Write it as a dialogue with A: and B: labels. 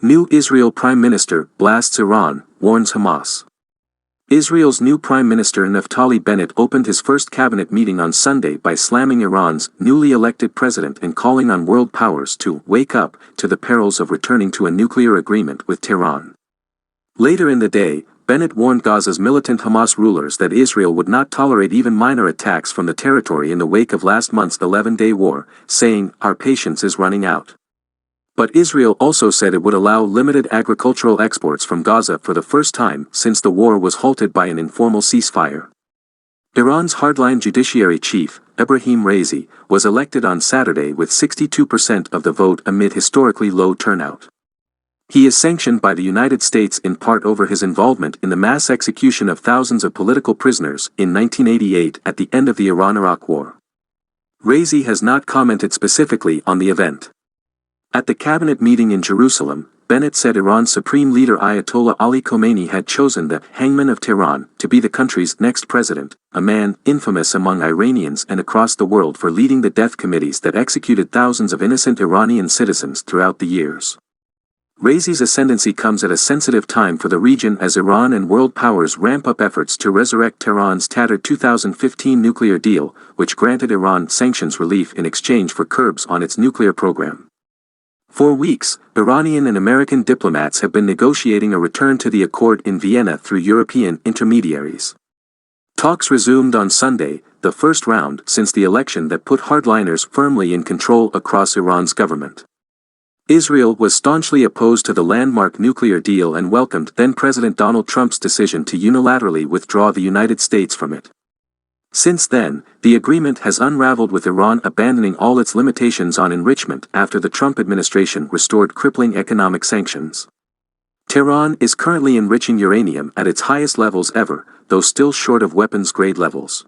A: New Israel Prime Minister blasts Iran, warns Hamas. Israel's new Prime Minister Naftali Bennett opened his first cabinet meeting on Sunday by slamming Iran's newly elected president and calling on world powers to wake up to the perils of returning to a nuclear agreement with Tehran. Later in the day, Bennett warned Gaza's militant Hamas rulers that Israel would not tolerate even minor attacks from the territory in the wake of last month's 11-day war, saying, "Our patience is running out." But Israel also said it would allow limited agricultural exports from Gaza for the first time since the war was halted by an informal ceasefire. Iran's hardline judiciary chief, Ebrahim Raisi, was elected on Saturday with 62% of the vote amid historically low turnout. He is sanctioned by the United States in part over his involvement in the mass execution of thousands of political prisoners in 1988 at the end of the Iran-Iraq War. Raisi has not commented specifically on the event. At the cabinet meeting in Jerusalem, Bennett said Iran's supreme leader Ayatollah Ali Khomeini had chosen the hangman of Tehran to be the country's next president, a man infamous among Iranians and across the world for leading the death committees that executed thousands of innocent Iranian citizens throughout the years. Raisi's ascendancy comes at a sensitive time for the region as Iran and world powers ramp up efforts to resurrect Tehran's tattered 2015 nuclear deal, which granted Iran sanctions relief in exchange for curbs on its nuclear program. For weeks, Iranian and American diplomats have been negotiating a return to the accord in Vienna through European intermediaries. Talks resumed on Sunday, the first round since the election that put hardliners firmly in control across Iran's government. Israel was staunchly opposed to the landmark nuclear deal and welcomed then-President Donald Trump's decision to unilaterally withdraw the United States from it. Since then, the agreement has unraveled with Iran abandoning all its limitations on enrichment after the Trump administration restored crippling economic sanctions. Tehran is currently enriching uranium at its highest levels ever, though still short of weapons-grade levels.